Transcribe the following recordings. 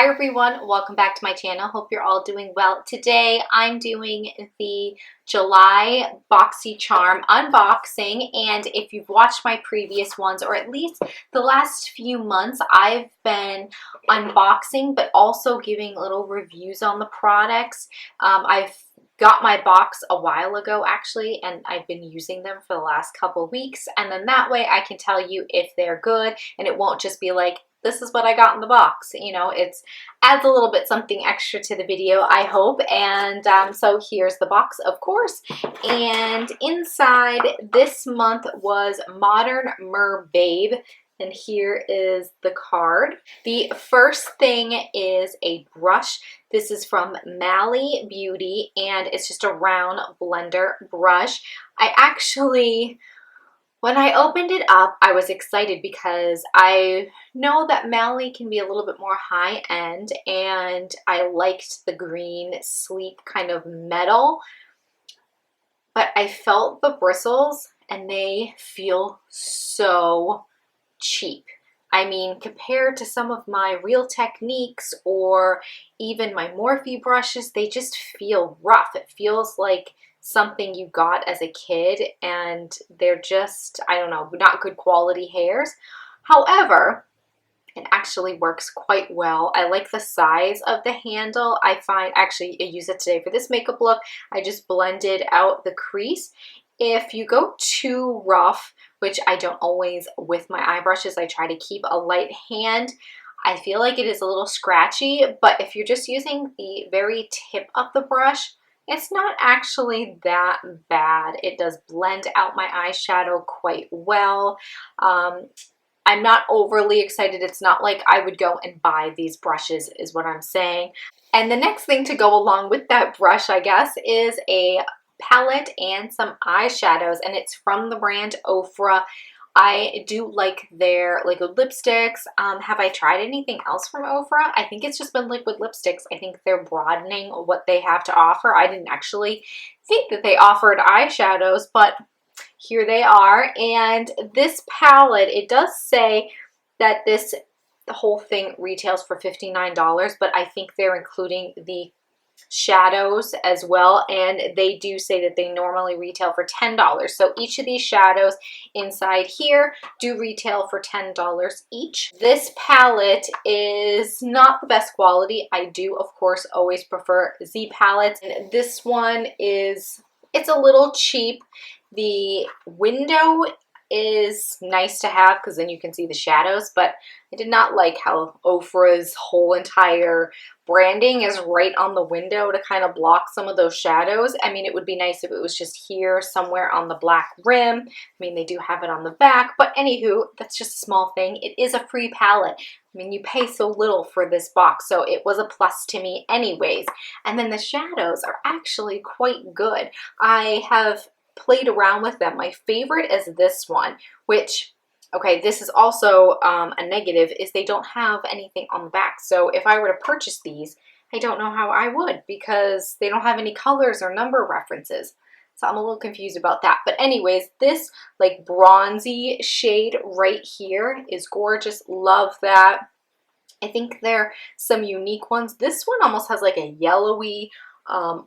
Hi everyone, welcome back to my channel. Hope you're all doing well. Today I'm doing the July Boxycharm unboxing, and if you've watched my previous ones, or at least the last few months, I've been unboxing but also giving little reviews on the products. I've got my box a while ago actually, and I've been using them for the last couple weeks, and then that way I can tell you if they're good and it won't just be like, this is what I got in the box. You know, it's adds a little bit something extra to the video, I hope. And so here's the box, of course. And inside this month was Modern Merbabe. And here is the card. The first thing is a brush. This is from Mally Beauty, and it's just a round blender brush. When I opened it up, I was excited because I know that Mally can be a little bit more high-end, and I liked the green, sleek kind of metal, but I felt the bristles and they feel so cheap. I mean, compared to some of my Real Techniques or even my Morphe brushes, they just feel rough. It feels like something you got as a kid, and they're just, I don't know, not good quality hairs. However, it actually works quite well. I like the size of the handle. I find, actually, I use it today for this makeup look. I just blended out the crease. If you go too rough, which I don't always with my eye brushes, I try to keep a light hand, I feel like it is a little scratchy, but if you're just using the very tip of the brush, it's not actually that bad. It does blend out my eyeshadow quite well. I'm not overly excited. It's not like I would go and buy these brushes, is what I'm saying. And the next thing to go along with that brush, I guess, is a palette and some eyeshadows, and it's from the brand Ofra. I do like their liquid lipsticks. Have I tried anything else from Ofra? I think it's just been liquid lipsticks. I think they're broadening what they have to offer. I didn't actually think that they offered eyeshadows, but here they are. And this palette, it does say that the whole thing retails for $59, but I think they're including the shadows as well, and they do say that they normally retail for $10. So each of these shadows inside here do retail for $10 each. This palette is not the best quality. I do, of course, always prefer Z palettes, and this one is, it's a little cheap. The window is nice to have because then you can see the shadows, but I did not like how Ofra's whole entire branding is right on the window to kind of block some of those shadows. I mean, it would be nice if it was just here somewhere on the black rim. I mean, they do have it on the back, but anywho, that's just a small thing. It is a free palette. I mean, you pay so little for this box, so it was a plus to me anyways. And then the shadows are actually quite good. I have played around with them. My favorite is this one, which, okay, this is also a negative, is they don't have anything on the back. So if I were to purchase these, I don't know how I would, because they don't have any colors or number references. So I'm a little confused about that. But anyways, this like bronzy shade right here is gorgeous. Love that. I think there are some unique ones. This one almost has like a yellowy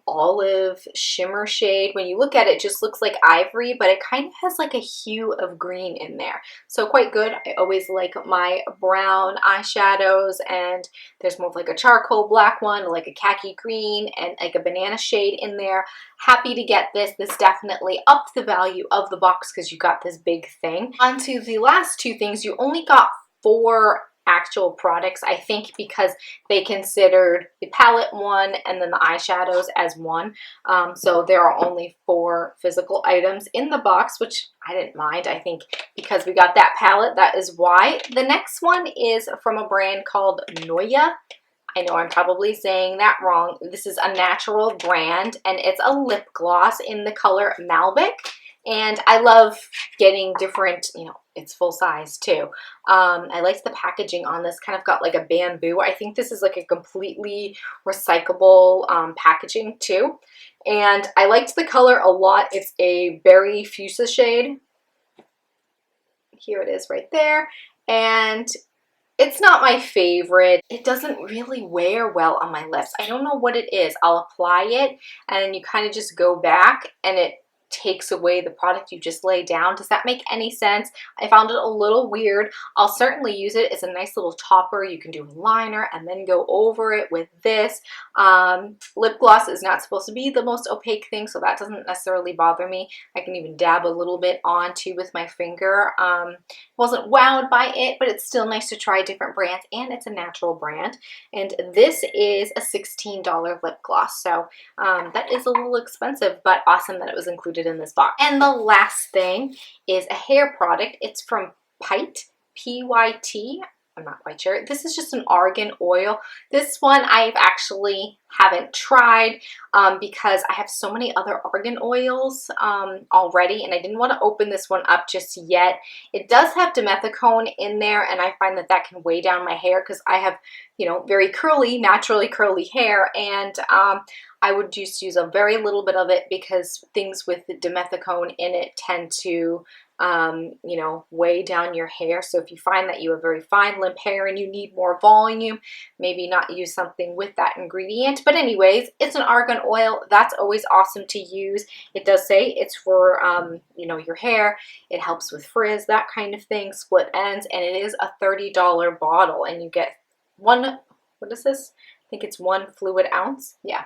olive shimmer shade. When you look at it, it just looks like ivory, but it kind of has like a hue of green in there. So quite good. I always like my brown eyeshadows, and there's more of like a charcoal black one, like a khaki green, and like a banana shade in there. Happy to get this. This definitely upped the value of the box because you got this big thing. On to the last two things. You only got 4 actual products, I think, because they considered the palette one and then the eyeshadows as one. So there are only 4 physical items in the box, which I didn't mind. I think because we got that palette, that is why. The next one is from a brand called Noya. I know I'm probably saying that wrong. This is a natural brand, and it's a lip gloss in the color Malbec. And I love getting different, you know, it's full size too. I liked the packaging on this, kind of got like a bamboo. I think this is like a completely recyclable packaging too. And I liked the color a lot. It's a berry fuchsia shade. Here it is right there. And It's not my favorite. It doesn't really wear well on my lips. I don't know what it is. I'll apply it and then you kind of just go back and it takes away the product you just laid down. Does that make any sense? I found it a little weird. I'll certainly use it. It's a nice little topper. You can do a liner and then go over it with this. Lip gloss is not supposed to be the most opaque thing, so that doesn't necessarily bother me. I can even dab a little bit onto with my finger. Wasn't wowed by it, but it's still nice to try different brands, and it's a natural brand. And this is a $16 lip gloss, so that is a little expensive, but awesome that it was included in this box. And the last thing is a hair product. It's from Pyt, P-Y-T. I'm not quite sure. This is just an argan oil. This one I've actually haven't tried because I have so many other argan oils already, and I didn't want to open this one up just yet. It does have dimethicone in there, and I find that that can weigh down my hair because I have, you know, very curly, naturally curly hair, and I would just use a very little bit of it because things with dimethicone in it tend to you know, weigh down your hair. So if you find that you have very fine limp hair and you need more volume, maybe not use something with that ingredient. But anyways, it's an argan oil. That's always awesome to use. It does say it's for, you know, your hair. It helps with frizz, that kind of thing, split ends, and it is a $30 bottle, and you get one, what is this? I think it's 1 fluid ounce. Yeah,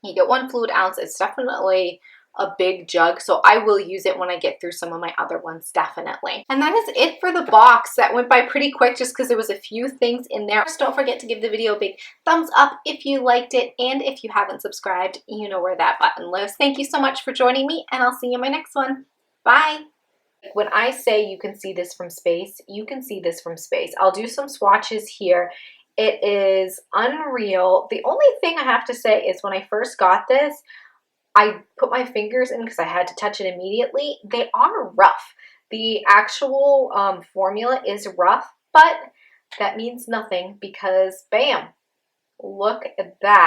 you get 1 fluid ounce. It's definitely a big jug, so I will use it when I get through some of my other ones, definitely. And that is it for the box. That went by pretty quick just because there was a few things in there. Just don't forget to give the video a big thumbs up if you liked it, and if you haven't subscribed, you know where that button lives. Thank you so much for joining me, and I'll see you in my next one. Bye! When I say you can see this from space, you can see this from space. I'll do some swatches here. It is unreal. The only thing I have to say is when I first got this, I put my fingers in because I had to touch it immediately. They are rough. The actual formula is rough, but that means nothing because bam, look at that.